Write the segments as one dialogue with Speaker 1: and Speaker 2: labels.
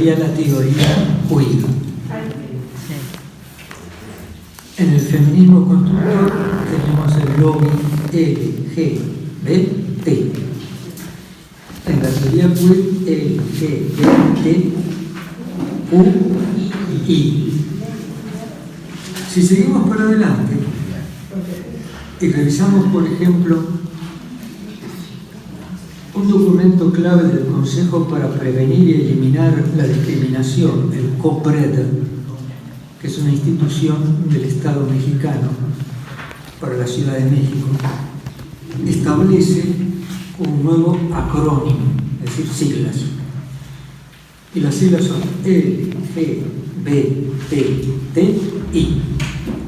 Speaker 1: sería la teoría queer. En el feminismo constructor tenemos el lobby LGBT. En la teoría queer, LGBTQI. Si seguimos para adelante y revisamos, por ejemplo, un documento clave del Consejo para Prevenir y Eliminar la Discriminación, el COPRED, que es una institución del Estado mexicano para la Ciudad de México, establece un nuevo acrónimo, es decir, siglas. Y las siglas son LGBTI,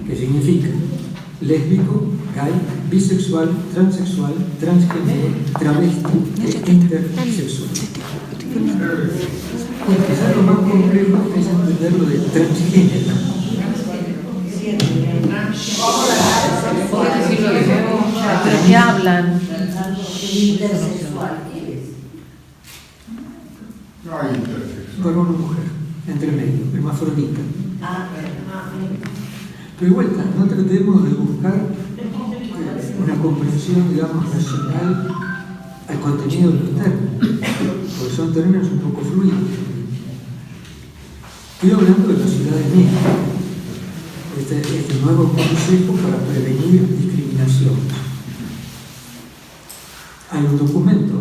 Speaker 1: que significa lésbico, gay, bisexual, transexual, transgénero, travesti e intersexual. Quizás lo más complejo es entender lo de transgénero.
Speaker 2: ¿Pero qué hablan?
Speaker 3: Intersexual.
Speaker 4: No hay intersexual.
Speaker 1: Varón o mujer, entre medio, hermafrodita. Pero de vuelta, no tratemos de buscar una comprensión, digamos, racional al contenido de los términos, porque son términos un poco fluidos. Estoy hablando de la Ciudad de México, este nuevo Consejo para Prevenir discriminaciones. Hay un documento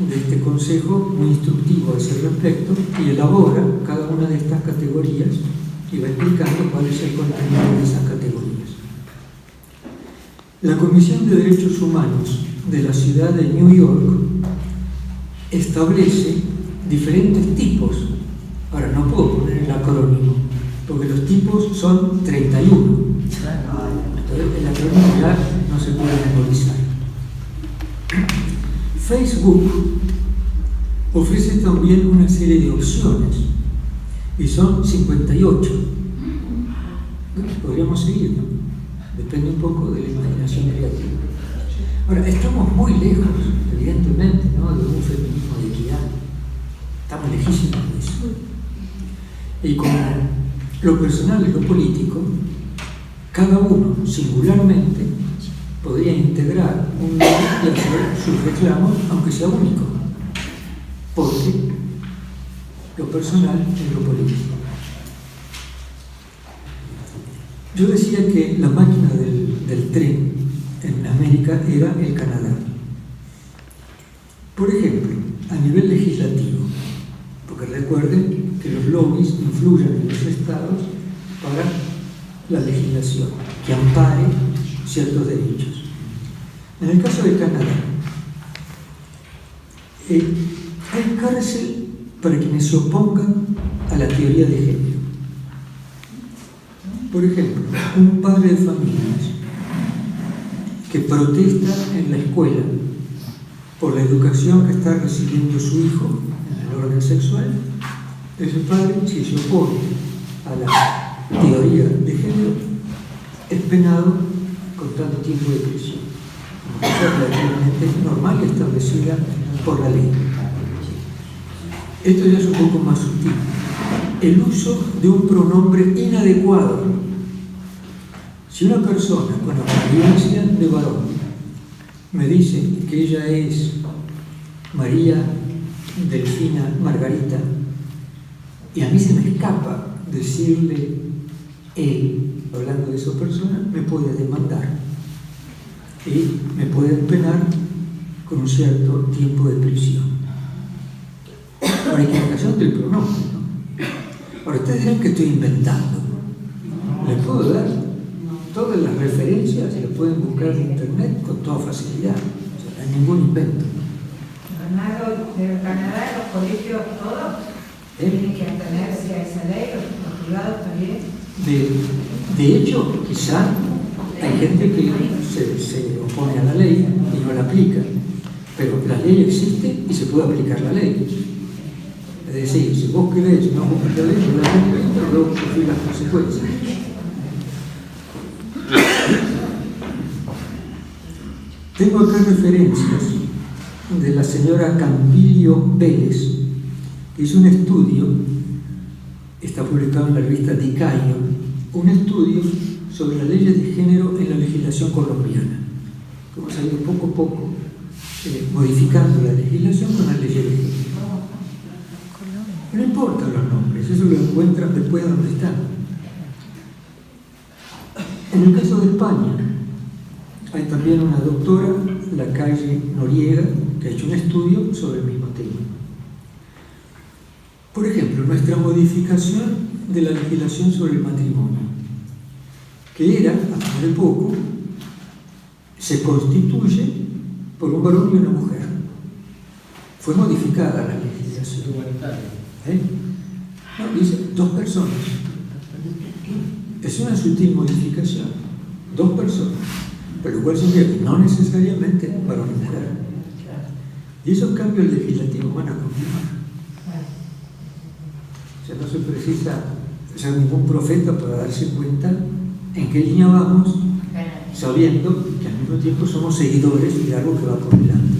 Speaker 1: de este Consejo muy instructivo a ese respecto y elabora cada una de estas categorías y va explicando cuál es el contenido de esas categorías. La Comisión de Derechos Humanos de la Ciudad de New York establece diferentes tipos. Ahora, no puedo poner el acrónimo, porque los tipos son 31. Entonces, el acrónimo ya no se puede memorizar. Facebook ofrece también una serie de opciones, y son 58. Podríamos seguir, ¿no? Depende un poco de la imaginación creativa. Ahora, estamos muy lejos, evidentemente, ¿no?, de un feminismo de equidad. Estamos lejísimos de eso. Y como lo personal y lo político, cada uno singularmente podría integrar un lobby y hacer sus reclamos, aunque sea único, porque lo personal es lo político. Yo decía que la máquina del tren en América era el Canadá. Por ejemplo, a nivel legislativo, porque recuerden que los lobbies influyen en los estados para la legislación, que ampare ciertos derechos. En el caso de Canadá, hay cárcel para quienes se opongan a la teoría de género. Por ejemplo, un padre de familias que protesta en la escuela por la educación que está recibiendo su hijo en el orden sexual, ese padre, si se opone a la teoría de género, es penado con tanto tiempo de prisión, como es relativamente normal y establecida por la ley. Esto ya es un poco más sutil. El uso de un pronombre inadecuado. Si una persona con apariencia de varón me dice que ella es María Delfina Margarita y a mí se me escapa decirle él, hablando de esa persona, me puede demandar y me pueden penar con un cierto tiempo de prisión. Por equivocación del pronombre, ¿no? Ahora, ustedes dirán que estoy inventando. Les puedo dar todas las referencias, las pueden buscar en internet con toda facilidad. O sea, no hay ningún invento.
Speaker 3: Bernardo, de Canadá, los colegios todos tienen que atenerse a esa ley, los privados también.
Speaker 1: De hecho, quizá hay gente que se opone a la ley y no la aplica, pero la ley existe y se puede aplicar la ley. Es decir, si vos querés no cumplir la ley, pero luego sufrir las consecuencias. Tengo acá referencias de la señora Campillo Vélez, que hizo un estudio, está publicado en la revista Dicaion, un estudio sobre las leyes de género en la legislación colombiana. Como se ha ido poco a poco modificando la legislación con las leyes de género. No importa los nombres, eso lo encuentran después donde están. En el caso de España, hay también una doctora, la Calle Noriega, que ha hecho un estudio sobre el mismo tema. Por ejemplo, nuestra modificación de la legislación sobre el matrimonio, que era, hasta de poco, se constituye por un varón y una mujer. Fue modificada la legislación. No, dice 2 personas. Es una sutil modificación. 2 personas. Pero igual significa que no necesariamente varón y mujer. Y esos cambios legislativos van a continuar. O sea, no se precisa ser ningún profeta para darse cuenta en qué línea vamos, sabiendo que al mismo tiempo somos seguidores de algo que va por delante.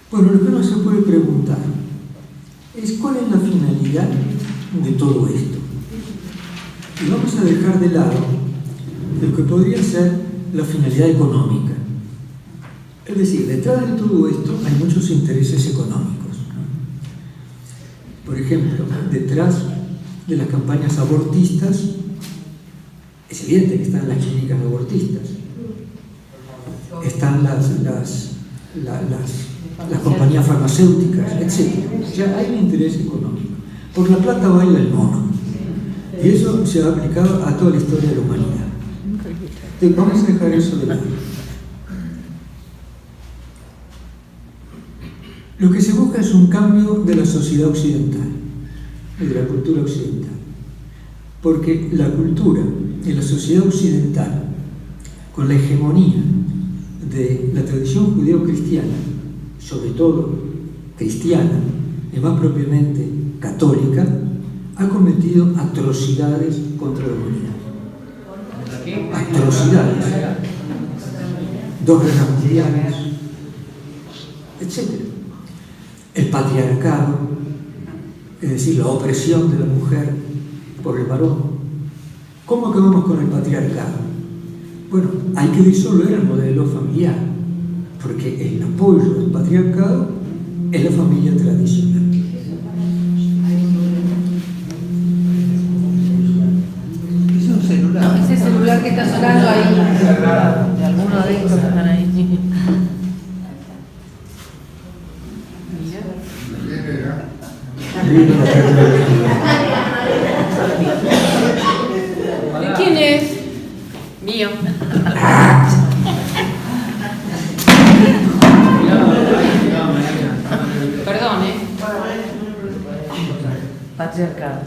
Speaker 1: Bueno, lo que uno se puede preguntar es cuál es la finalidad de todo esto. Y vamos a dejar de lado lo que podría ser la finalidad económica. Es decir, detrás de todo esto hay muchos intereses económicos, ¿no? Por ejemplo, detrás de las campañas abortistas, es evidente que están las clínicas abortistas, están las compañías farmacéuticas, etc. Ya hay un interés económico. Por la plata baila el mono. Y eso se ha aplicado a toda la historia de la humanidad. Entonces, vamos a dejar eso de lado. Lo que se busca es un cambio de la sociedad occidental, de la cultura occidental. Porque la cultura de la sociedad occidental, con la hegemonía de la tradición judeo-cristiana, sobre todo cristiana, y más propiamente católica, ha cometido atrocidades contra la humanidad. Atrocidades. 2 guerras mundiales, etc. El patriarcado, es decir, la opresión de la mujer por el varón. ¿Cómo acabamos con el patriarcado? Bueno, hay que disolver el modelo familiar, porque el apoyo del patriarcado es la familia tradicional.
Speaker 5: Es un celular.
Speaker 2: No, ese celular que está sonando ahí, de alguno de estos que están ahí. ¿De quién es? Mío. Perdón, patriarcado.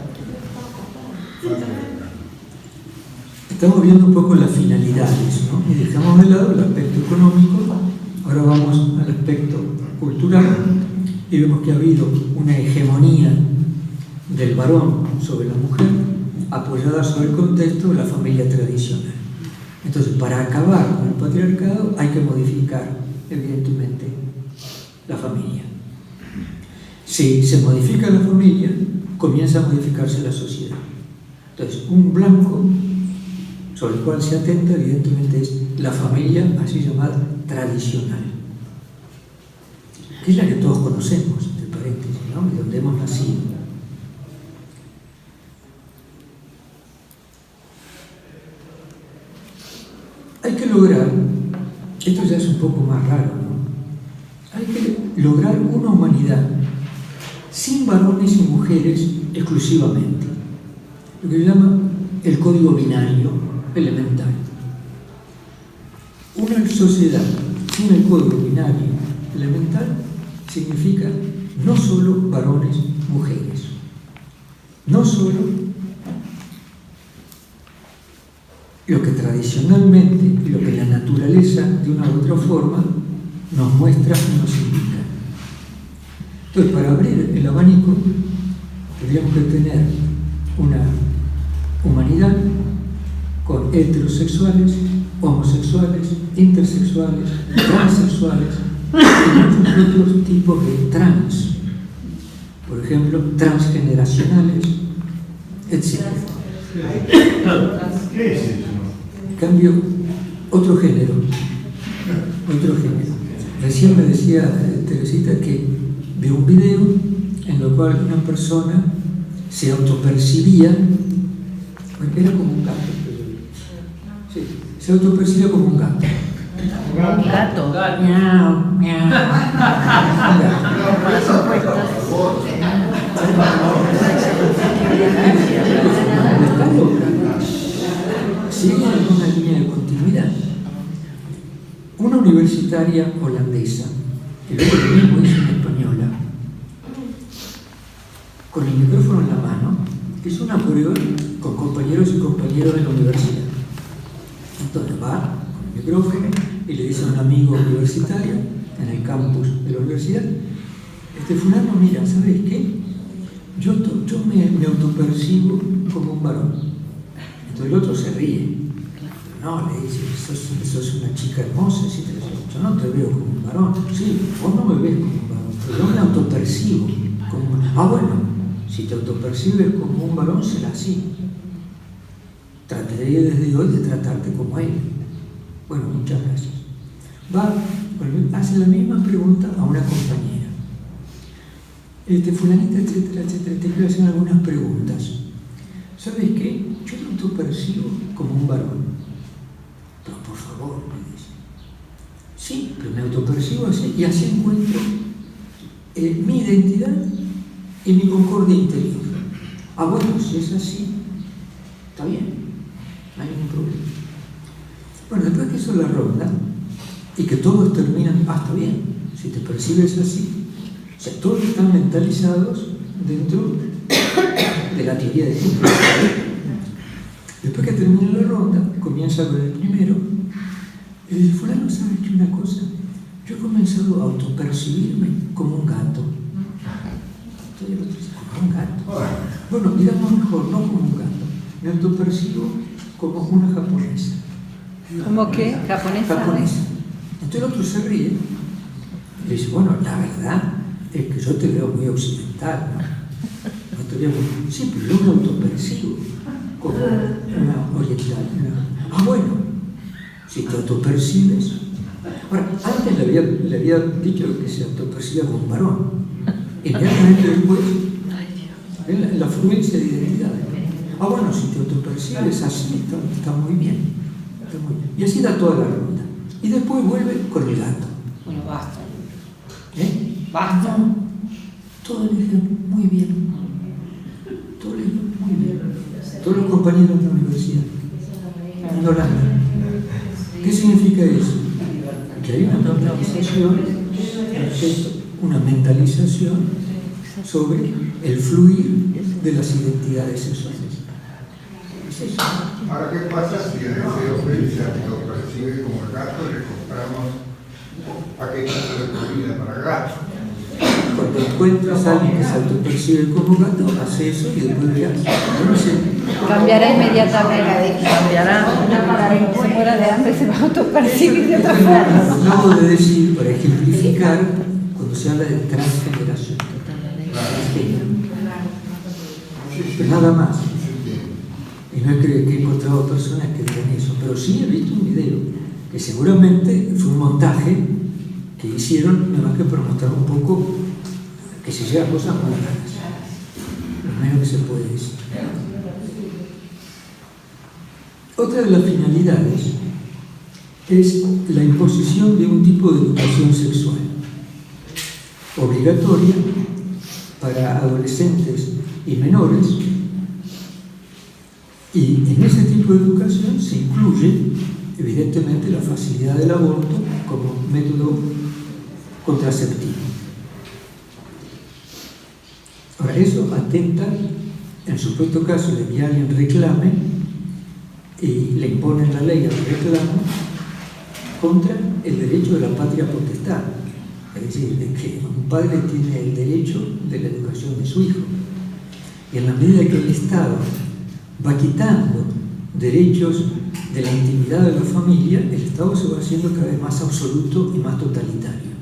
Speaker 1: Estamos viendo un poco las finalidades, ¿no? Y dejamos de lado el aspecto económico. Ahora vamos al aspecto cultural y vemos que ha habido una hegemonía del varón sobre la mujer apoyada sobre el contexto de la familia tradicional. Entonces, para acabar con el patriarcado hay que modificar, evidentemente, la familia. Si se modifica la familia, comienza a modificarse la sociedad. Entonces, un blanco sobre el cual se atenta, evidentemente, es la familia así llamada tradicional, que es la que todos conocemos, entre paréntesis, ¿no? De donde hemos nacido. Hay que lograr, esto ya es un poco más raro, ¿no? Hay que lograr una humanidad sin varones y mujeres exclusivamente, lo que se llama el código binario elemental. Una sociedad sin el código binario elemental significa no solo varones, mujeres, no solo lo que tradicionalmente y lo que la naturaleza de una u otra forma nos muestra y nos indica. Entonces, para abrir el abanico tendríamos que tener una humanidad con heterosexuales, homosexuales, intersexuales, transexuales y muchos otros tipos de trans ejemplo, transgeneracionales, etc.
Speaker 4: ¿Qué es eso?
Speaker 1: Cambio, otro género. Recién me decía Teresita que vio un video en el cual una persona se autopercibía, era como un gato, sí, se autopercibía como un gato.
Speaker 2: Un gato.
Speaker 1: Miau, miau. Está loca. Sigue en una línea de continuidad. Una universitaria holandesa, que luego lo mismo hizo una española, con el micrófono en la mano, hizo una prueba con compañeros y compañeras de la universidad. Entonces va con el micrófono y le dice a un amigo universitario en el campus de la universidad: fulano, mira, ¿sabes qué? Yo me autopercibo como un varón. Entonces el otro se ríe. No, le dice: sos una chica hermosa, yo no te veo como un varón. Sí, vos no me ves como un varón, pero yo me autopercibo como un varón. Ah, bueno, si te autopercibes como un varón, será así. Trataré desde hoy de tratarte como él. Bueno, muchas gracias. Hace la misma pregunta a una compañera. Fulanita, etcétera, etcétera, te quiero hacer algunas preguntas. ¿Sabes qué? Yo me autopercibo como un varón. Pero por favor, me dice. Sí, pero me autopercibo así y así encuentro mi identidad y mi concordia interior. Ah, bueno, si es así, está bien, no hay ningún problema. Bueno, después que hizo la ronda y que todos terminan, está bien, si te percibes así, o sea, todos están mentalizados dentro de la teoría de Jung. Después que termina la ronda, comienza con el primero, y dice: fulano, ¿sabes qué una cosa? Yo he comenzado a autopercibirme como un gato. Entonces el otro dice: ¿como un gato? Bueno, digamos mejor, no como un gato, me autopercibo como una japonesa.
Speaker 2: ¿Cómo qué? ¿Japonesa?
Speaker 1: Japonesa. Entonces el otro se ríe y le dice: bueno, la verdad es que yo te veo muy occidental, ¿no? No te veo muy... Sí, pero yo me autopercibo como una oriental. Ah, bueno, si te autopercibes... Ahora, antes le había dicho que se autopercibía como un varón. Inmediatamente después, la fluencia de identidad. Ah, bueno, si te autopercibes así, está muy bien. Está muy bien. Y así da toda la ronda. Y después vuelve con el gato.
Speaker 3: Bueno, basta.
Speaker 1: Basta. Todo el ejemplo, muy bien. Todo el ejemplo, muy bien. Todos los compañeros de la universidad. En Holanda. ¿Qué significa eso? Que hay una mentalización sobre el fluir de las identidades sexuales. Es eso.
Speaker 4: Ahora, ¿qué pasa si en ese hombre se autopercibe como el gato y le compramos paquetes de comida para gato?
Speaker 1: Cuando encuentras a alguien que se autopercibe como gato, hace eso y después dirás: yo no sé.
Speaker 2: Cambiará inmediatamente. Cambiará. Cuando se muera de hambre se va a autopercibir de otra forma.
Speaker 1: Lo acabo de decir para ejemplificar cuando se habla de transgeneración. Pero nada más. Y no creo que he encontrado personas que digan eso, pero sí he visto un video que seguramente fue un montaje que hicieron, nada más que para mostrar un poco que se llegan cosas muy raras. Lo menos que se puede decir. Otra de las finalidades es la imposición de un tipo de educación sexual obligatoria para adolescentes y menores, y en ese tipo de educación se incluye evidentemente la facilidad del aborto como método contraceptivo. Ahora, eso atenta, en supuesto caso de que alguien reclame y le imponen la ley al reclamo, contra el derecho de la patria potestad, es decir, de que un padre tiene el derecho de la educación de su hijo. Y en la medida que el Estado va quitando derechos de la intimidad de la familia, el Estado se va haciendo cada vez más absoluto y más totalitario.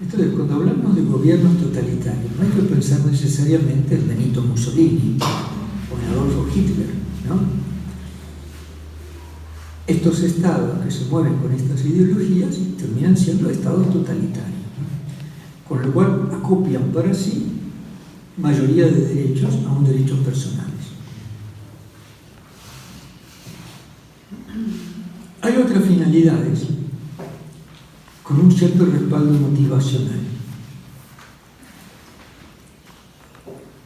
Speaker 1: Entonces, cuando hablamos de gobiernos totalitarios, no hay que pensar necesariamente en Benito Mussolini o en Adolfo Hitler, ¿no? Estos estados que se mueven con estas ideologías terminan siendo estados totalitarios, ¿no? Con lo cual acopian para sí mayoría de derechos a un derechos personales. Hay otras finalidades con un cierto respaldo motivacional.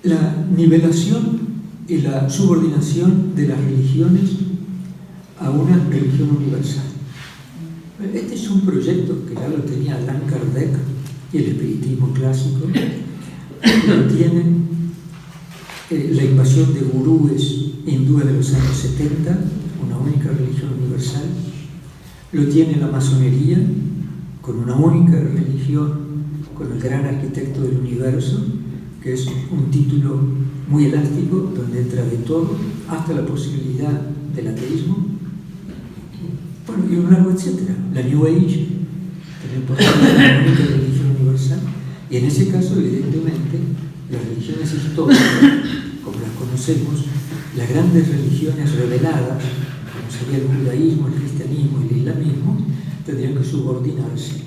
Speaker 1: La nivelación y la subordinación de las religiones a una religión universal. Este es un proyecto que ya lo tenía Allan Kardec y el espiritismo clásico, lo tienen la invasión de gurúes hindúes de los años 70, una única religión universal, lo tiene la masonería, con una única religión, con el gran arquitecto del universo, que es un título muy elástico, donde entra de todo, hasta la posibilidad del ateísmo, bueno, y un largo etcétera. La New Age, también por una única religión universal, y en ese caso, evidentemente, las religiones históricas, como las conocemos, las grandes religiones reveladas, como sería el judaísmo, el cristianismo y el islamismo, tendrían que subordinarse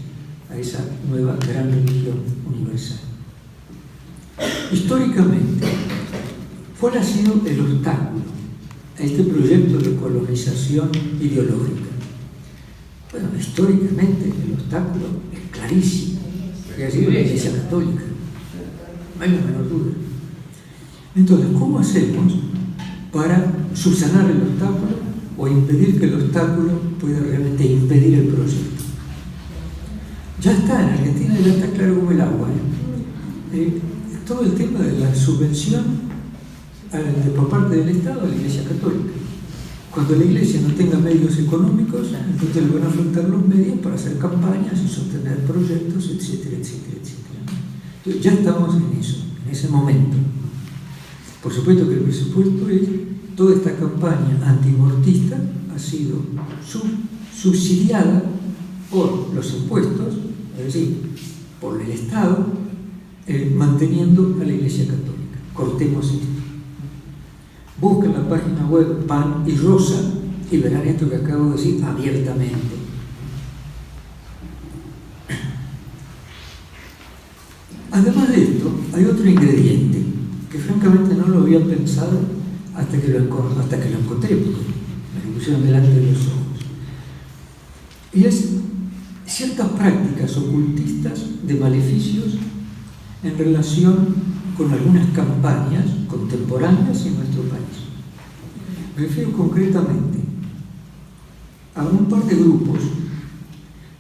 Speaker 1: a esa nueva gran religión universal. Históricamente, ¿cuál ha sido el obstáculo a este proyecto de colonización ideológica? Bueno, históricamente el obstáculo es clarísimo, que ha sido la Iglesia Católica, no hay la menor duda. Entonces, ¿cómo hacemos para subsanar el obstáculo o impedir que el obstáculo pueda realmente impedir el proyecto? Ya está, en Argentina ya está claro como el agua, todo el tema de la subvención por parte del Estado a la Iglesia Católica. Cuando la Iglesia no tenga medios económicos, entonces le van a afrontar los medios para hacer campañas y sostener proyectos, etcétera, etcétera, etcétera. Entonces, ya estamos en eso, en ese momento. Por supuesto que el presupuesto es, toda esta campaña antimortista ha sido subsidiada por los impuestos, es decir, por el Estado, manteniendo a la Iglesia Católica. Cortemos esto. Busquen la página web Pan y Rosa y verán esto que acabo de decir abiertamente. Además de esto, hay otro ingrediente que francamente no lo había pensado hasta que lo encontré, porque me lo pusieron delante de los ojos. Y es ciertas prácticas ocultistas de maleficios en relación con algunas campañas contemporáneas en nuestro país. Me refiero concretamente a un par de grupos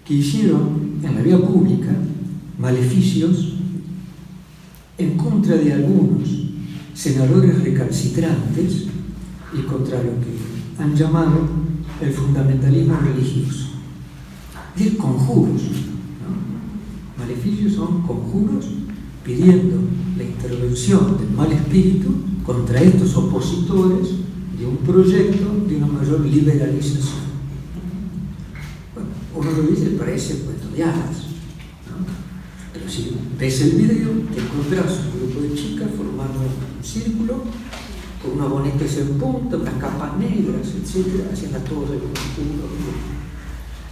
Speaker 1: que hicieron en la vía pública maleficios en contra de algunos senadores recalcitrantes y contra lo que han llamado el fundamentalismo religioso. Es decir, conjuros, ¿no? Maleficios son conjuros pidiendo la intervención del mal espíritu contra estos opositores de un proyecto de una mayor liberalización. Bueno, uno lo dice, parece cuento de hadas, ¿no? Pero si ves el video, te encontrás un grupo de chicas formando un círculo con una bonetes en punta, unas capas negras, etc., haciendo todo el conjunto.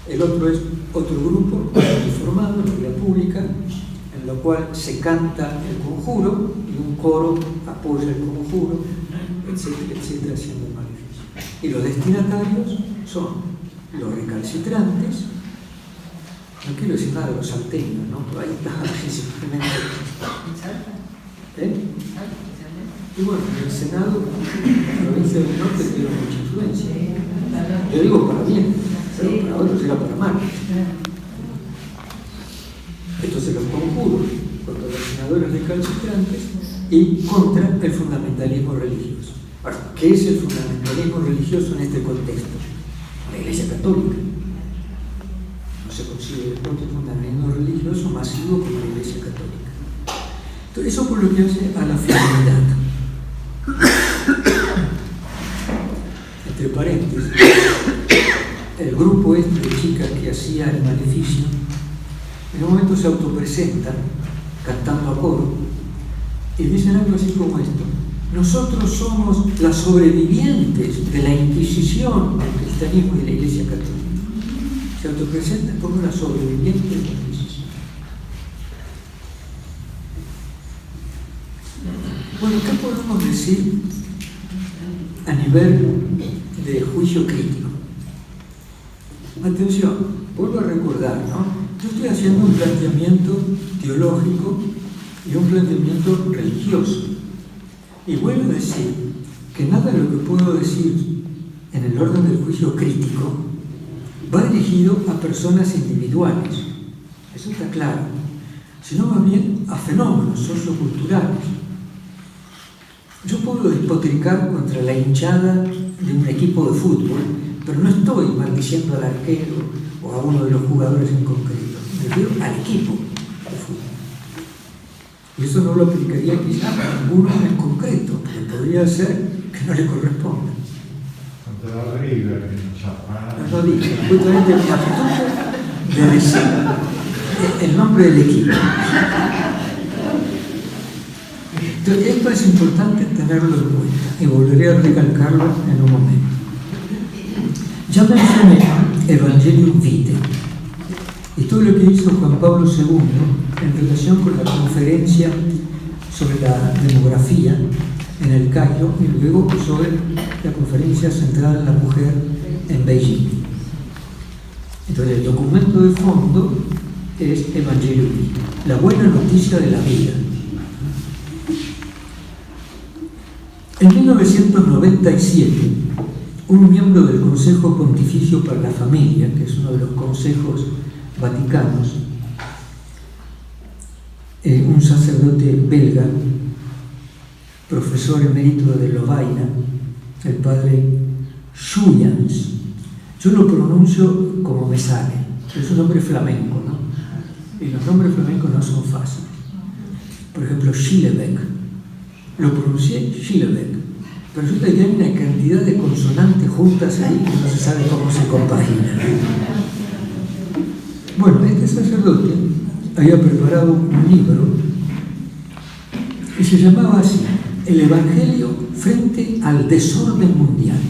Speaker 1: El otro es otro grupo formado en la vía pública, en lo cual se canta el conjuro y un coro apoya el conjuro, etcétera, etcétera, haciendo el maleficio. Y los destinatarios son los recalcitrantes, no quiero decir nada de los salteños, ¿no? Pero ahí está simplemente. Y bueno, en el Senado, la provincia del Norte tiene mucha influencia. Yo digo para bien, pero para otros era para mal. Entonces los conjuros contra los senadores recalcitrantes y contra el fundamentalismo religioso. Ahora, ¿qué es el fundamentalismo religioso en este contexto? La Iglesia Católica. No se consigue el propio fundamentalismo religioso masivo como la Iglesia Católica. Entonces, eso por lo que hace a la finalidad. Entre paréntesis, el grupo este de chicas que hacía el maleficio En un momento se autopresentan cantando a coro y dicen algo así como esto: nosotros somos las sobrevivientes de la Inquisición del cristianismo y de la Iglesia Católica. Se autopresentan como las sobrevivientes de la Inquisición. Bueno, ¿qué podemos decir a nivel de juicio crítico? Atención, vuelvo a recordar, ¿no? Yo estoy haciendo un planteamiento teológico y un planteamiento religioso. Y vuelvo a decir que nada de lo que puedo decir en el orden del juicio crítico va dirigido a personas individuales, eso está claro, sino más bien a fenómenos socioculturales. Yo puedo despotricar contra la hinchada de un equipo de fútbol, pero no estoy maldiciendo al arquero o a uno de los jugadores en concreto, me refiero al equipo de fútbol. Y eso no lo aplicaría quizá a ninguno en concreto, porque podría ser que no le corresponda.
Speaker 6: Contra River,
Speaker 1: No lo dije, justamente mi astucia de decir el nombre del equipo. Entonces, esto es importante tenerlo en cuenta y volveré a recalcarlo en un momento. Ya mencioné Evangelium Vitae y todo lo que hizo Juan Pablo II en relación con la conferencia sobre la demografía en el Cairo y luego sobre la conferencia centrada en la mujer en Beijing. Entonces, el documento de fondo es Evangelium Vitae, la buena noticia de la vida. En 1997, un miembro del Consejo Pontificio para la Familia, que es uno de los consejos vaticanos, un sacerdote belga, profesor emérito de Lovaina, el padre Schuyans, yo lo pronuncio como me sale, es un nombre flamenco, ¿no? Y los nombres flamencos no son fáciles. Por ejemplo, Schillebeck, lo pronuncié Schillebeck, pero resulta que hay una cantidad de consonantes juntas ahí que no se sabe cómo se compaginan. Bueno, este sacerdote había preparado un libro y se llamaba así: El Evangelio frente al desorden mundial.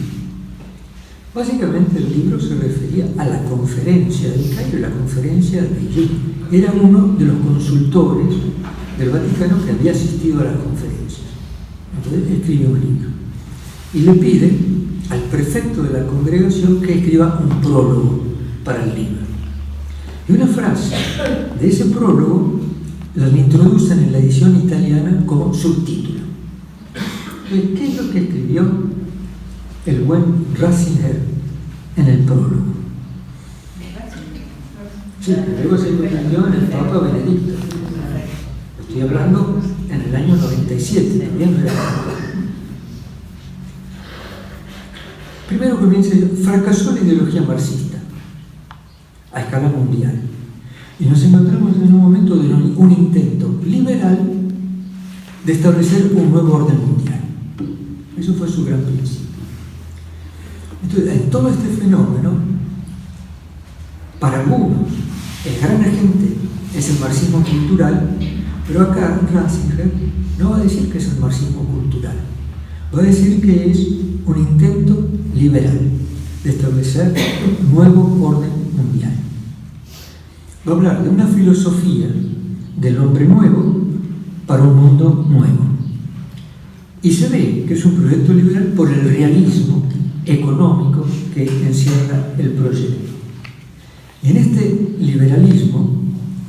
Speaker 1: Básicamente el libro se refería a la conferencia del Cairo y la conferencia de Beijing. Era uno de los consultores del Vaticano que había asistido a las conferencias. Entonces escribió un libro y le pide al prefecto de la congregación que escriba un prólogo para el libro. Y una frase de ese prólogo la introducen en la edición italiana como subtítulo. ¿Qué es lo que escribió el buen Ratzinger en el prólogo? Sí, luego se convirtió en el Papa Benedicto. Estoy hablando en el año 97, también era. Primero comienza: fracasó la ideología marxista a escala mundial. Y nos encontramos en un momento de un intento liberal de establecer un nuevo orden mundial. Eso fue su gran principio. Entonces, en todo este fenómeno, para algunos, el gran agente es el marxismo cultural, pero acá Ratzinger no va a decir que es el marxismo cultural, va a decir que es un intento liberal de establecer un nuevo orden mundial. Va a hablar de una filosofía del hombre nuevo para un mundo nuevo. Y se ve que es un proyecto liberal por el realismo económico que encierra el proyecto. Y en este liberalismo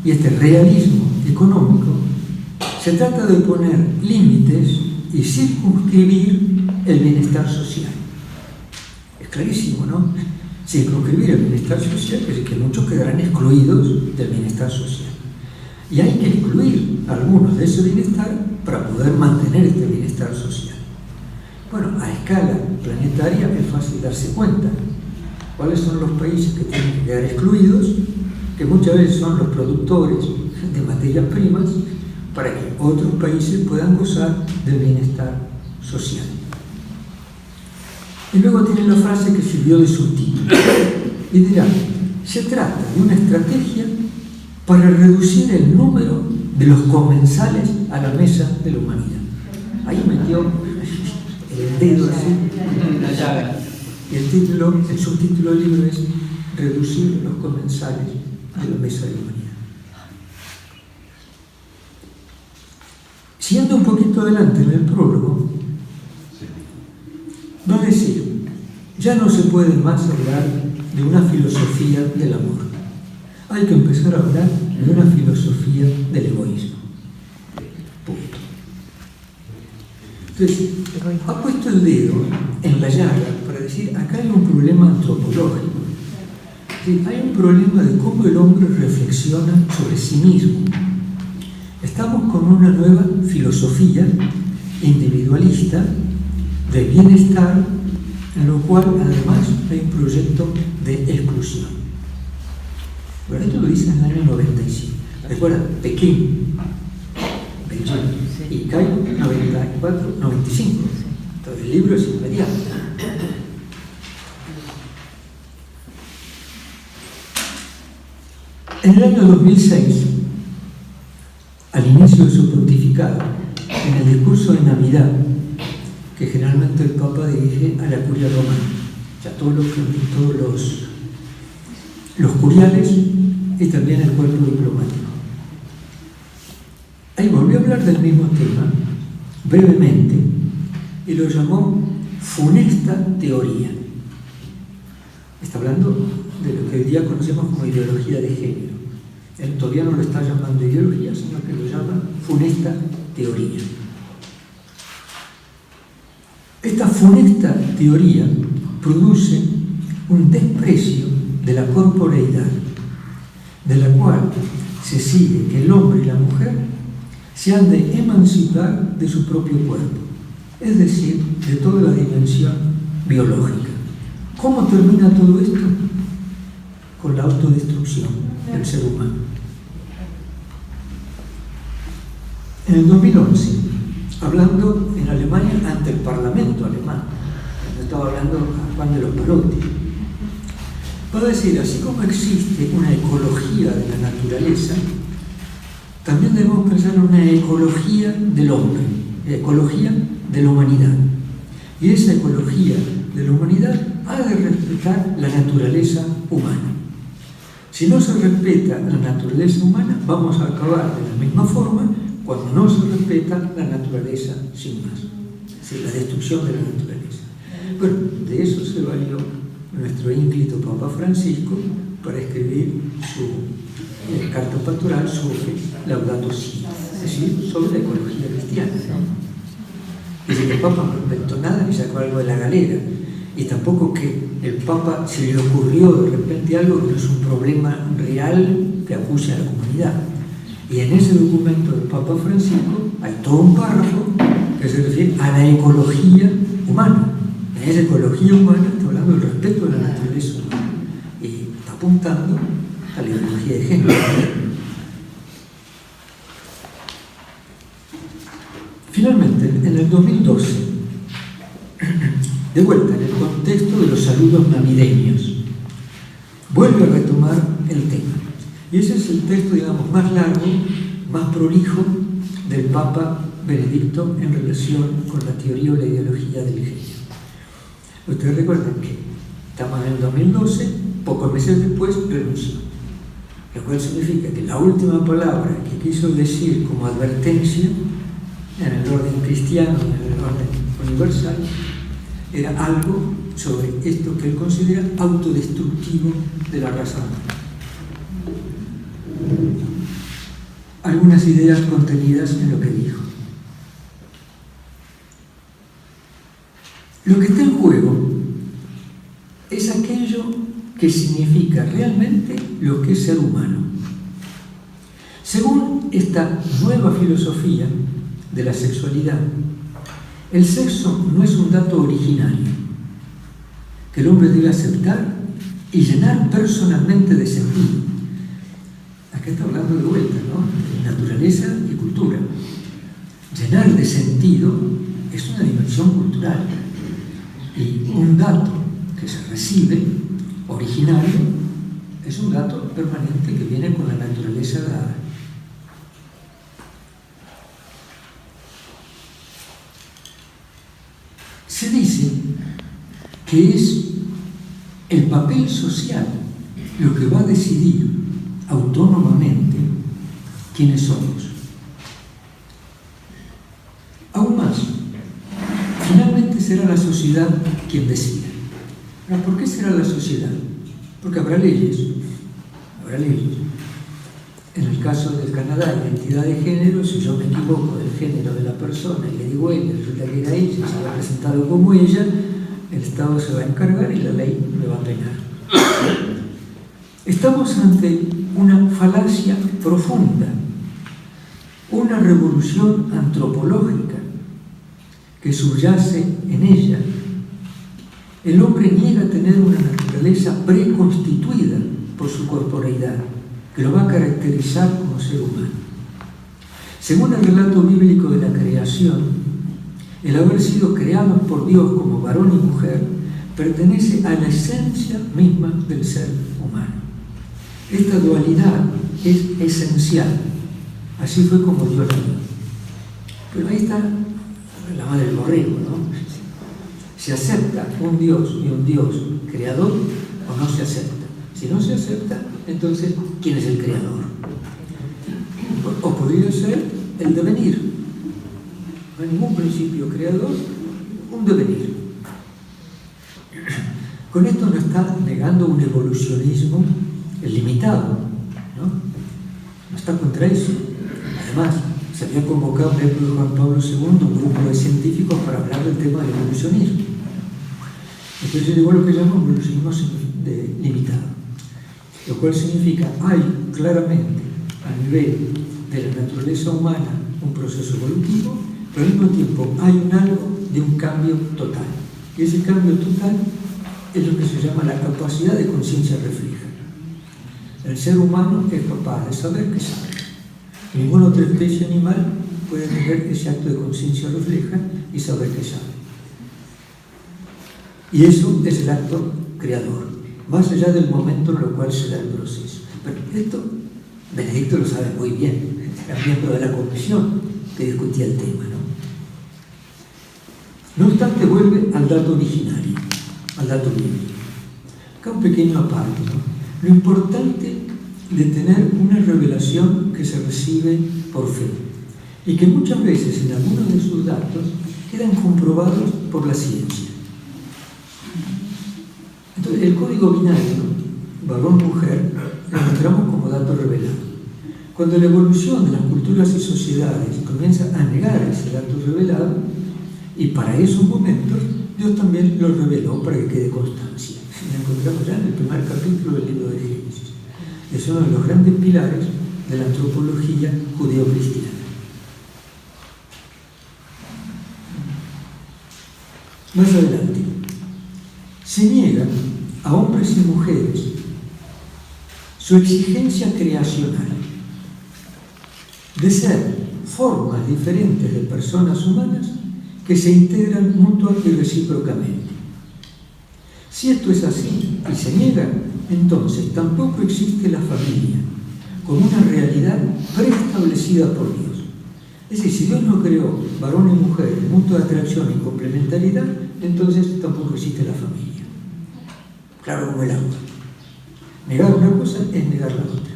Speaker 1: y este realismo económico se trata de poner límites y circunscribir el bienestar social. Es clarísimo, ¿no? Circunscribir el bienestar social es que muchos quedarán excluidos del bienestar social. Y hay que excluir a algunos de ese bienestar para poder mantener este bienestar social. Bueno, a escala planetaria es fácil darse cuenta cuáles son los países que tienen que quedar excluidos, que muchas veces son los productores de materias primas, para que otros países puedan gozar del bienestar social. Y luego tienen la frase que sirvió de subtítulo y dirán: se trata de una estrategia para reducir el número de los comensales a la mesa de la humanidad. Ahí metió el dedo así en la llaga. Y el subtítulo del libro es Reducir los comensales a la mesa de la humanidad. Siguiendo un poquito adelante en el prólogo, va a decir, ya no se puede más hablar de una filosofía del amor. Hay que empezar a hablar de una filosofía del egoísmo. Punto. Entonces, ha puesto el dedo en la llaga para decir, acá hay un problema antropológico. Sí, hay un problema de cómo el hombre reflexiona sobre sí mismo. Estamos con una nueva filosofía individualista de bienestar, en lo cual además hay un proyecto de exclusión. Bueno, esto lo dice en el año 95. Recuerda, Beijing, y Cairo, 94, 95. Entonces el libro es inmediato. En el año 2006, al inicio de su pontificado, en el discurso de Navidad, que generalmente el Papa dirige a la curia romana, o sea, todos los curiales y también el cuerpo diplomático. Ahí volvió a hablar del mismo tema, brevemente, y lo llamó funesta teoría. Está hablando de lo que hoy día conocemos como ideología de género. Él todavía no lo está llamando ideología, sino que lo llama funesta teoría. Esta funesta teoría produce un desprecio de la corporeidad, de la cual se sigue que el hombre y la mujer se han de emancipar de su propio cuerpo, es decir, de toda la dimensión biológica. ¿Cómo termina todo esto? Con la autodestrucción del ser humano. En el 2011, hablando en Alemania ante el Parlamento alemán, cuando estaba hablando a Juan de los Palotti, va a decir, así como existe una ecología de la naturaleza, también debemos pensar en una ecología del hombre, ecología de la humanidad. Y esa ecología de la humanidad ha de respetar la naturaleza humana. Si no se respeta la naturaleza humana, vamos a acabar de la misma forma cuando no se respeta la naturaleza sin más, es la destrucción de la naturaleza. Bueno, de eso se valió nuestro ínclito Papa Francisco para escribir su carta pastoral sobre Laudato Si, es decir, sobre la ecología cristiana. Dice que el Papa no inventó nada ni sacó algo de la galera, y tampoco que el Papa se le ocurrió de repente algo que no es un problema real que acucia a la comunidad. Y en ese documento del Papa Francisco hay todo un párrafo que se refiere a la ecología humana. En esa ecología humana está hablando del respeto de la naturaleza humana y está apuntando a la ideología de género. Finalmente, en el 2012, de vuelta en el contexto de los saludos navideños, vuelve a retomar el tema. Y ese es el texto, digamos, más largo, más prolijo del Papa Benedicto en relación con la teoría o la ideología del género. Ustedes recuerdan que estamos en el 2012, pocos meses después renunció, lo cual significa que la última palabra que quiso decir como advertencia en el orden cristiano, en el orden universal, era algo sobre esto que él considera autodestructivo de la raza humana. Algunas ideas contenidas en lo que dijo. Lo que está en juego es aquello que significa realmente lo que es ser humano. Según esta nueva filosofía de la sexualidad, el sexo no es un dato originario que el hombre debe aceptar y llenar personalmente de sentido. Acá está hablando de vuelta, ¿no? De naturaleza y cultura. Llenar de sentido es una dimensión cultural y un dato que se recibe originario es un dato permanente que viene con la naturaleza dada. Se dice que es el papel social lo que va a decidir autónomamente quiénes somos. Aún más, finalmente será la sociedad quien decida. Ahora, ¿por qué será la sociedad? Porque habrá leyes. Habrá leyes. En el caso del Canadá, identidad de género, si yo me equivoco del género de la persona y le digo ella, resulta que era ella, se va a presentar como ella, el Estado se va a encargar y la ley me va a penar. Estamos ante una falacia profunda, una revolución antropológica que subyace en ella. El hombre niega tener una naturaleza preconstituida por su corporeidad, que lo va a caracterizar como ser humano. Según el relato bíblico de la creación, el haber sido creados por Dios como varón y mujer pertenece a la esencia misma del ser humano. Esta dualidad es esencial. Así fue como Dios la dio. Pero ahí está la madre del borrego, ¿no? ¿Se acepta un Dios y un Dios creador o no se acepta? Si no se acepta, entonces, ¿quién es el creador? O podría ser el devenir. No hay ningún principio creador, un devenir. Con esto no está negando un evolucionismo limitado, ¿no? No está contra eso. Además, se había convocado en la época de Juan Pablo II un grupo de científicos para hablar del tema del evolucionismo. Entonces llegó lo que llama un evolucionismo limitado, lo cual significa hay claramente a nivel de la naturaleza humana un proceso evolutivo, pero al mismo tiempo hay un algo de un cambio total. Y ese cambio total es lo que se llama la capacidad de conciencia refleja. El ser humano es capaz de saber que sabe. Ninguna otra especie animal puede tener ese acto de conciencia refleja y saber que sabe. Y eso es el acto creador, más allá del momento en el cual se da el proceso. Pero esto, Benedicto lo sabe muy bien, era miembro de la comisión que discutía el tema, ¿no? No obstante, vuelve al dato originario, al dato bíblico. Acá un pequeño aparte, ¿no? Lo importante de tener una revelación que se recibe por fe y que muchas veces en algunos de sus datos quedan comprobados por la ciencia. Entonces, el código binario, varón-mujer, lo encontramos como dato revelado. Cuando la evolución de las culturas y sociedades comienza a negar ese dato revelado, y para esos momentos, Dios también lo reveló para que quede constancia. Lo encontramos ya en el primer capítulo del libro de Génesis. Es uno de los grandes pilares de la antropología judeo-cristiana. Más adelante, se niega a hombres y mujeres su exigencia creacional de ser formas diferentes de personas humanas que se integran mutua y recíprocamente. Si esto es así y se niega, entonces tampoco existe la familia como una realidad preestablecida por Dios. Es decir, si Dios no creó varón y mujer en mutua atracción y complementariedad, entonces tampoco existe la familia. Claro como el agua. Negar una cosa es negar la otra.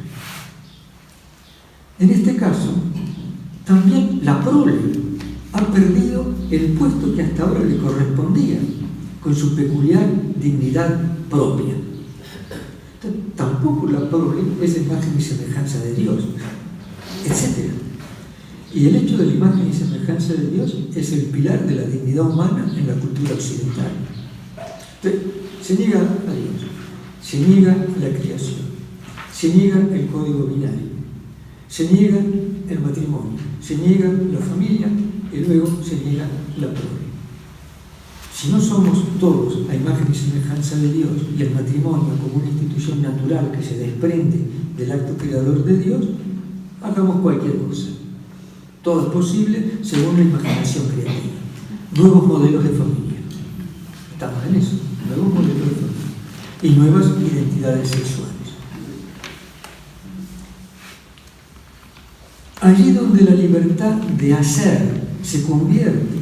Speaker 1: En este caso, también la prole ha perdido el puesto que hasta ahora le correspondía, con su peculiar dignidad propia. Entonces, tampoco la prole es imagen y semejanza de Dios, etc. Y el hecho de la imagen y semejanza de Dios es el pilar de la dignidad humana en la cultura occidental. Entonces, se niega a Dios, se niega la creación, se niega el código binario, se niega el matrimonio, se niega la familia y luego se niega la prole. Si no somos todos a imagen y semejanza de Dios y el matrimonio como una institución natural que se desprende del acto creador de Dios, hagamos cualquier cosa. Todo es posible según la imaginación creativa. Nuevos modelos de familia. Estamos en eso. Nuevos modelos de familia. Y nuevas identidades sexuales. Allí donde la libertad de hacer se convierte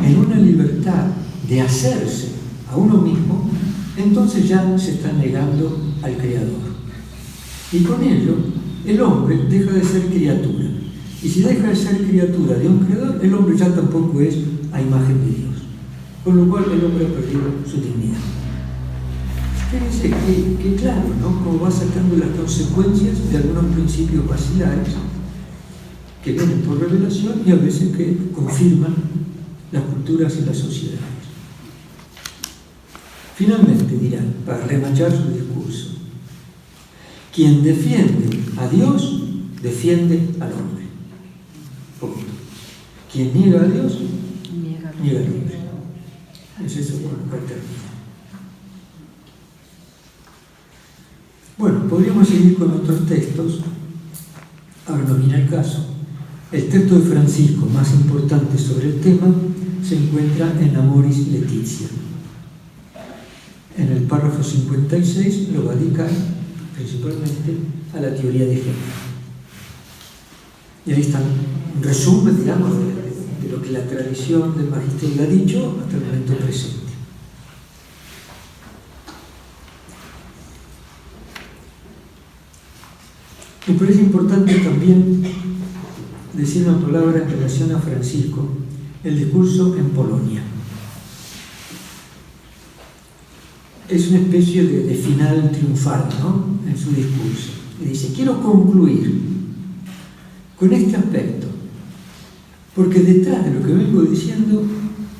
Speaker 1: en una libertad de hacerse a uno mismo, entonces ya se está negando al Creador. Y con ello, el hombre deja de ser criatura. Y si deja de ser criatura de un Creador, el hombre ya tampoco es a imagen de Dios. Con lo cual el hombre ha perdido su dignidad. Fíjense que claro, ¿no? Como va sacando las consecuencias de algunos principios basilares que vienen por revelación y a veces que confirman las culturas y las sociedades. Finalmente dirán, para remachar su discurso, quien defiende a Dios, defiende al hombre. Punto. Quien niega a Dios, niega al hombre. Es eso con lo que termina. Bueno, podríamos seguir con otros textos. Ahora no viene al caso. El texto de Francisco más importante sobre el tema se encuentra en Amoris Laetitia. En el párrafo 56 lo va a dedicar principalmente a la teoría de género. Y ahí está un resumen, digamos, de lo que la tradición del magisterio ha dicho hasta el momento presente. Me parece importante también decir una palabra en relación a Francisco, el discurso en Polonia. Es una especie de final triunfal, ¿no?, en su discurso. Y dice, quiero concluir con este aspecto, porque detrás de lo que vengo diciendo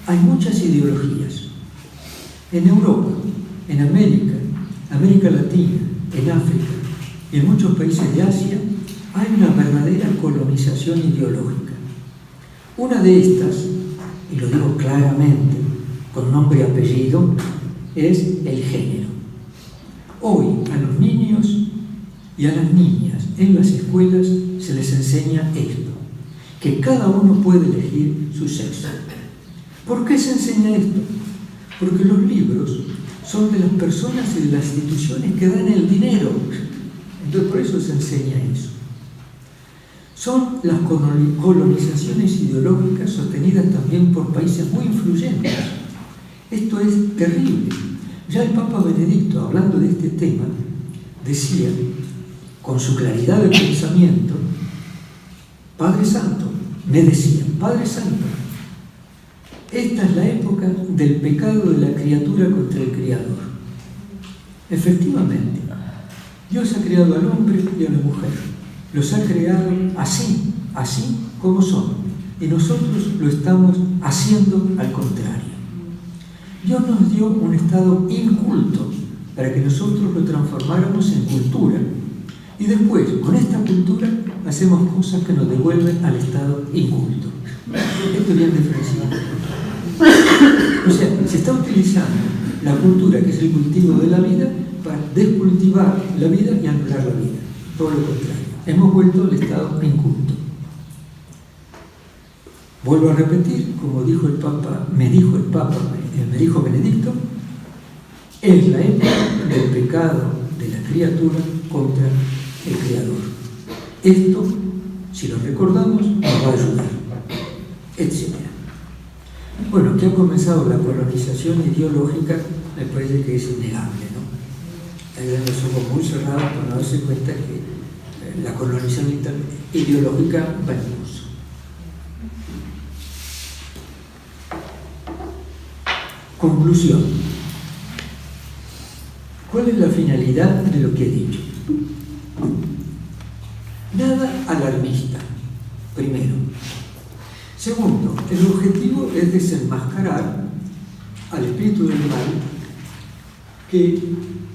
Speaker 1: hay muchas ideologías. En Europa, en América, América Latina, en África y en muchos países de Asia hay una verdadera colonización ideológica. Una de estas, y lo digo claramente, con nombre y apellido, es el género. Hoy a los niños y a las niñas en las escuelas se les enseña esto, que cada uno puede elegir su sexo. ¿Por qué se enseña esto? Porque los libros son de las personas y de las instituciones que dan el dinero. Entonces por eso se enseña eso. Son las colonizaciones ideológicas sostenidas también por países muy influyentes. Esto es terrible. Ya el Papa Benedicto, hablando de este tema, decía, con su claridad de pensamiento, Padre Santo, me decía, Padre Santo, esta es la época del pecado de la criatura contra el Creador. Efectivamente, Dios ha creado al hombre y a la mujer. Los ha creado así como son. Y nosotros lo estamos haciendo al contrario. Dios nos dio un estado inculto para que nosotros lo transformáramos en cultura. Y después, con esta cultura, hacemos cosas que nos devuelven al estado inculto. Esto viene de Francisco. O sea, se está utilizando la cultura, que es el cultivo de la vida, para descultivar la vida y anular la vida. Todo lo contrario. Hemos vuelto al estado inculto. Vuelvo a repetir, como dijo el Papa, me dijo Benedicto, es la época del pecado de la criatura contra el Creador. Esto, si lo recordamos, nos va a ayudar, etc. Bueno, que ha comenzado la colonización ideológica, me parece que es innegable, ¿no? Hay los ojos muy cerrados para no darse cuenta que la colonización ideológica va en curso. Conclusión. ¿Cuál es la finalidad de lo que he dicho? Nada alarmista, primero. Segundo, el objetivo es desenmascarar al espíritu del mal, que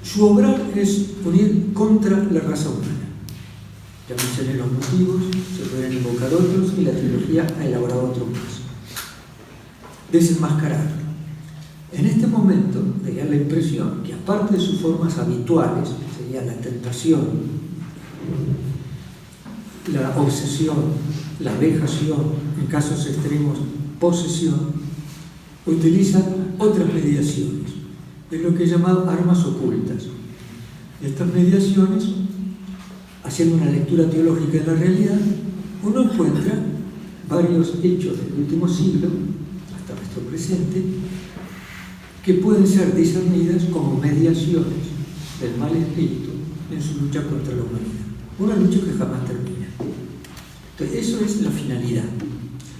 Speaker 1: su obrar es unir contra la raza humana. Ya mencioné los motivos, se pueden invocar otros y la trilogía ha elaborado otros más. Desenmascarar. En este momento daría la impresión que, aparte de sus formas habituales, sería la tentación, la obsesión, la vejación, en casos extremos, posesión, utilizan otras mediaciones, es lo que he llamado armas ocultas. Estas mediaciones, haciendo una lectura teológica de la realidad, uno encuentra varios hechos del último siglo, hasta nuestro presente, que pueden ser discernidas como mediaciones del mal espíritu en su lucha contra la humanidad. Una lucha que jamás termina. Entonces, eso es la finalidad.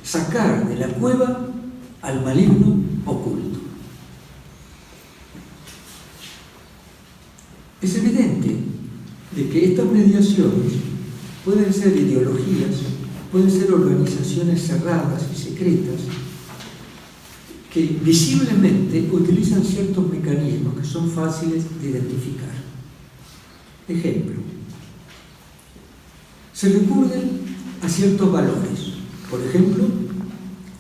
Speaker 1: Sacar de la cueva al maligno oculto. Es evidente de que estas mediaciones pueden ser ideologías, pueden ser organizaciones cerradas y secretas que visiblemente utilizan ciertos mecanismos que son fáciles de identificar. Ejemplo, se recurren a ciertos valores, por ejemplo,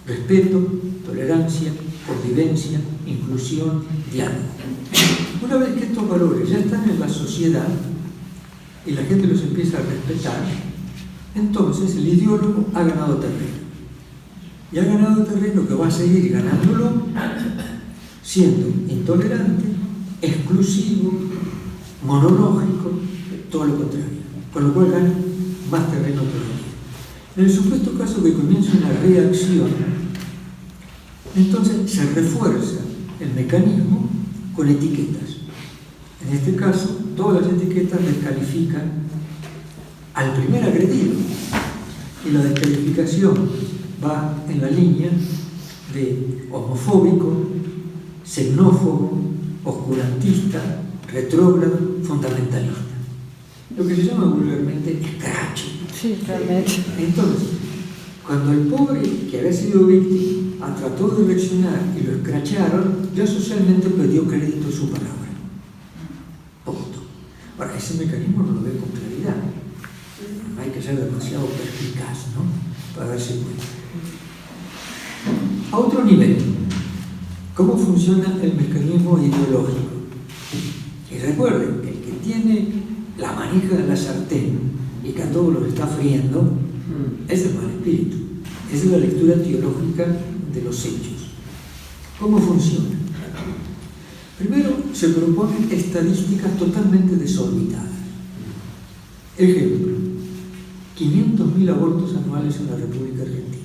Speaker 1: respeto, tolerancia, convivencia, inclusión, diálogo. Una vez que estos valores ya están en la sociedad y la gente los empieza a respetar, entonces el ideólogo ha ganado terreno. Y ha ganado terreno que va a seguir ganándolo siendo intolerante, exclusivo, monológico, todo lo contrario. Con lo cual gana más terreno todavía. En el supuesto caso que comienza una reacción, entonces se refuerza el mecanismo con etiquetas. En este caso, todas las etiquetas descalifican al primer agredido. Y la descalificación va en la línea de homofóbico, xenófobo, oscurantista, retrógrado, fundamentalista. Lo que se llama vulgarmente escrache.
Speaker 2: Sí, realmente.
Speaker 1: Entonces, cuando el pobre que había sido víctima trató de reaccionar y lo escracharon, ya socialmente perdió crédito en su palabra. Punto. Ahora, ese mecanismo no lo ve con claridad. No hay que ser demasiado perspicaz, ¿no?, para darse cuenta. A otro nivel, ¿cómo funciona el mecanismo ideológico? Y recuerden que el que tiene la manija de la sartén y que a todos los está friendo es el mal espíritu. Esa es la lectura teológica de los hechos. ¿Cómo funciona? Primero, se proponen estadísticas totalmente desorbitadas. Ejemplo, 500.000 abortos anuales en la República Argentina.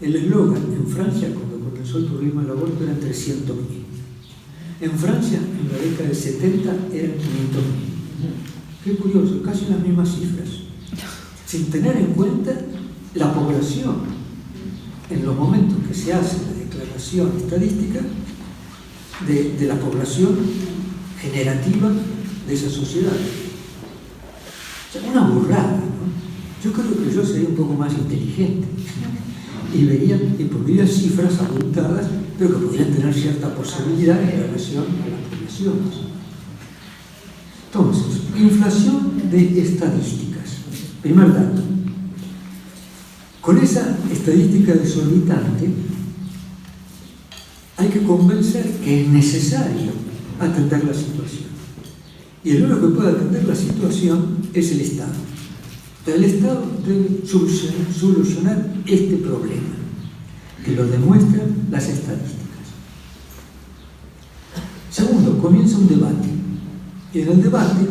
Speaker 1: El eslogan en Francia, cuando comenzó el problema del aborto, eran 300.000. En Francia, en la década del 70, eran 500.000. Qué curioso, casi las mismas cifras. Sin tener en cuenta la población. En los momentos que se hace la declaración estadística de la población generativa de esa sociedad. O sea, una burrada, ¿no? Yo creo que yo sería un poco más inteligente y vería y pondría cifras abultadas, pero que podrían tener cierta posibilidad en relación a las poblaciones. Entonces, inflación de estadísticas. Primer dato. Con esa estadística desorbitante hay que convencer que es necesario atender la situación. Y el único que puede atender la situación es el Estado. El Estado debe solucionar este problema, que lo demuestran las estadísticas. Segundo, comienza un debate. Y en el debate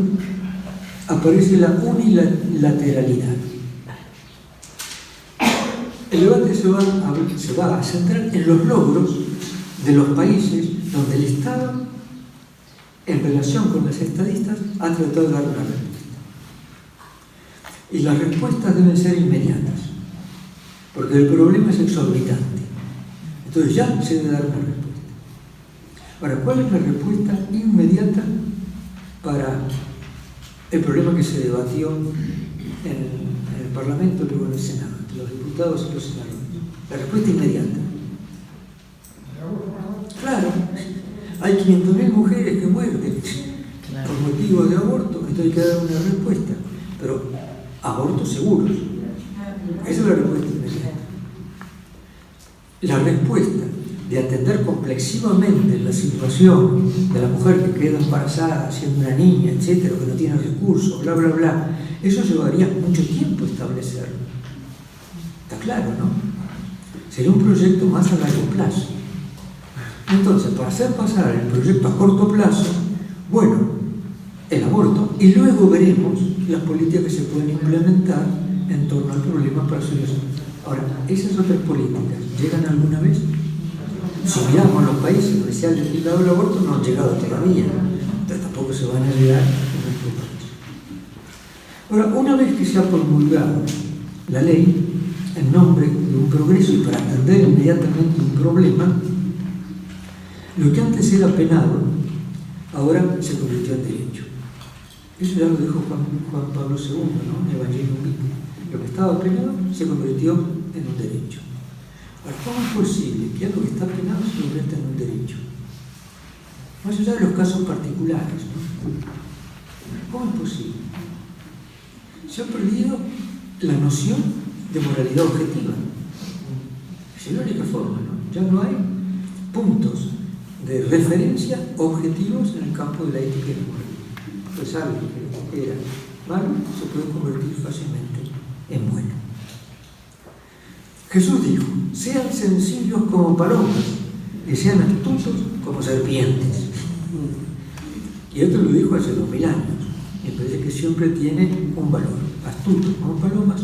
Speaker 1: aparece la unilateralidad. El debate se va a centrar en los logros de los países donde el Estado, en relación con las estadistas, ha tratado de dar una respuesta. Y las respuestas deben ser inmediatas, porque el problema es exorbitante. Entonces ya se debe dar una respuesta. Ahora, ¿cuál es la respuesta inmediata para el problema que se debatió en el Parlamento y luego en el Senado, entre los diputados y los senadores? La respuesta inmediata. Claro, hay 500.000 mujeres que mueren por motivos de aborto, entonces hay que dar una respuesta, pero abortos seguros. Esa es la respuesta inmediata. La respuesta de atender complexivamente la situación de la mujer que queda embarazada, siendo una niña, etcétera, que no tiene recursos, bla, bla, bla, eso llevaría mucho tiempo establecerlo. Está claro, ¿no? Sería un proyecto más a largo plazo. Entonces, para hacer pasar el proyecto a corto plazo, bueno, el aborto, y luego veremos las políticas que se pueden implementar en torno al problema para solucionarlo. Ahora, ¿esas otras políticas llegan alguna vez? Si miramos los países donde se ha legislado el aborto, no han llegado todavía. Entonces tampoco se van a llegar en nuestro país. Ahora, una vez que se ha promulgado la ley en nombre de un progreso y para atender inmediatamente un problema, lo que antes era penado, ahora se convirtió en derecho. Eso ya lo dijo Juan Pablo II, ¿no? En Evangelium Vitae. Lo que estaba penado se convirtió en un derecho. Ahora, ¿cómo es posible que algo que está penado se convierta en un derecho? Más allá de los casos particulares, ¿no? ¿Cómo es posible? Se ha perdido la noción de moralidad objetiva. Es la única forma, ¿no? Ya no hay puntos de referencia objetivos en el campo de la ética y la moralidad. Pues algo que era malo se puede convertir fácilmente en bueno. Jesús dijo: sean sencillos como palomas y sean astutos como serpientes. Y esto lo dijo hace 2000 años. Me parece que siempre tiene un valor. Astutos como palomas,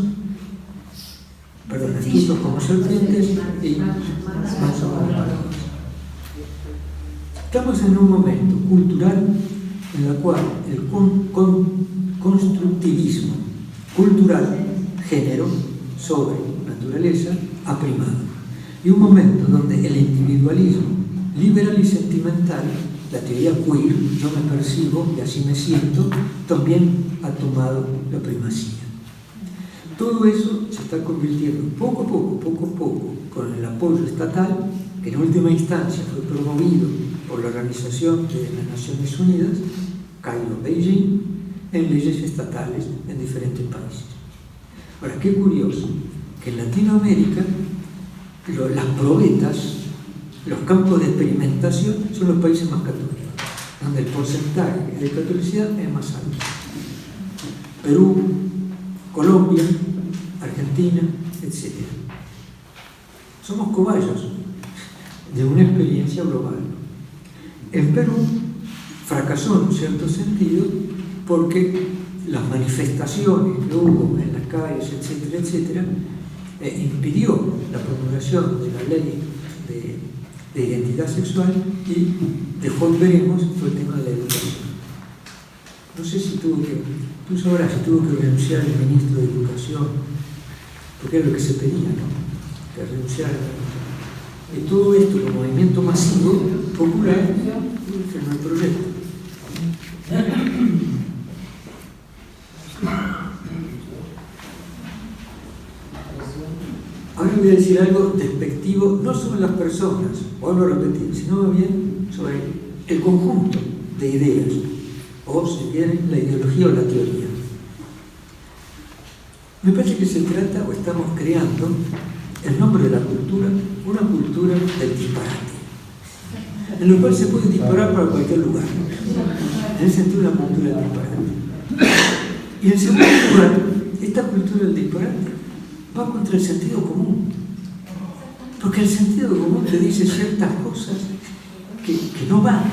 Speaker 1: astutos como serpientes y mansos como palomas. Estamos en un momento cultural en el cual el constructivismo cultural, género sobre naturaleza, ha primado. Y un momento donde el individualismo liberal y sentimental, la teoría queer, yo me percibo y así me siento, también ha tomado la primacía. Todo eso se está convirtiendo poco a poco, con el apoyo estatal, que en última instancia fue promovido por la Organización de las Naciones Unidas, Cairo, Beijing, en leyes estatales en diferentes países. Ahora, qué curioso, que en Latinoamérica las probetas, los campos de experimentación son los países más católicos, donde el porcentaje de catolicidad es más alto. Perú, Colombia, Argentina, etc. Somos cobayos de una experiencia global. En Perú fracasó en un cierto sentido porque las manifestaciones que hubo en las calles, etcétera, impidió la promulgación de la ley de identidad sexual y dejó, veremos, fue el tema de la educación. No sé si tú sabrás si tuvo que renunciar el ministro de Educación, porque era lo que se pedía, ¿no? Que renunciara. Y todo esto, el movimiento masivo, popular, frenó el proyecto. Ahora voy a decir algo despectivo, no sobre las personas, vuelvo a repetir, sino bien sobre el conjunto de ideas, o si quieren, la ideología o la teoría. Me parece que se trata, o estamos creando, en nombre de la cultura, una cultura del disparate, en lo cual se puede disparar para cualquier lugar, en el sentido de la cultura del disparate. Y en segundo lugar, esta cultura del disparate va contra el sentido común, porque el sentido común te dice ciertas cosas que no van,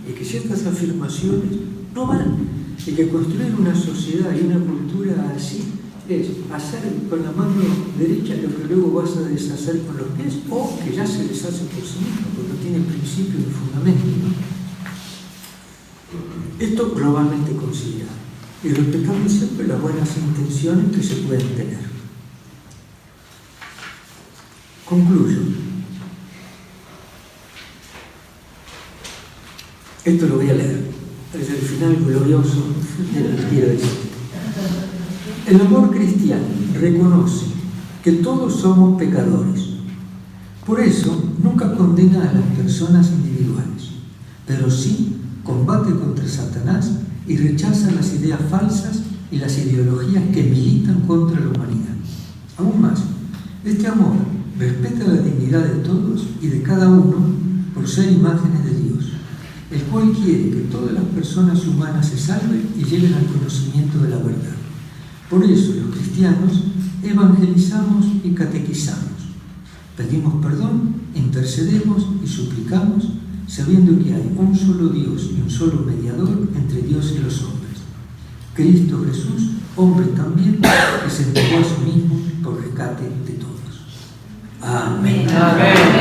Speaker 1: y que ciertas afirmaciones no van, y que construir una sociedad y una cultura así es hacer con la mano derecha lo que luego vas a deshacer con los pies, o que ya se deshace por sí mismo, porque no tiene principio ni fundamento, ¿no? Esto globalmente considerado, y respetando siempre las buenas intenciones que se pueden tener. Concluyo. Esto lo voy a leer. Es el final glorioso de lo que quiero decir. El amor cristiano reconoce que todos somos pecadores. Por eso nunca condena a las personas individuales, pero sí combate contra Satanás y rechaza las ideas falsas y las ideologías que militan contra la humanidad. Aún más, este amor respeta la dignidad de todos y de cada uno por ser imágenes de Dios, el cual quiere que todas las personas humanas se salven y lleguen al conocimiento de la verdad. Por eso los cristianos evangelizamos y catequizamos, pedimos perdón, intercedemos y suplicamos, sabiendo que hay un solo Dios y un solo mediador entre Dios y los hombres, Cristo Jesús, hombre también que se entregó a sí mismo por rescate de todos. Amén.
Speaker 2: Amén.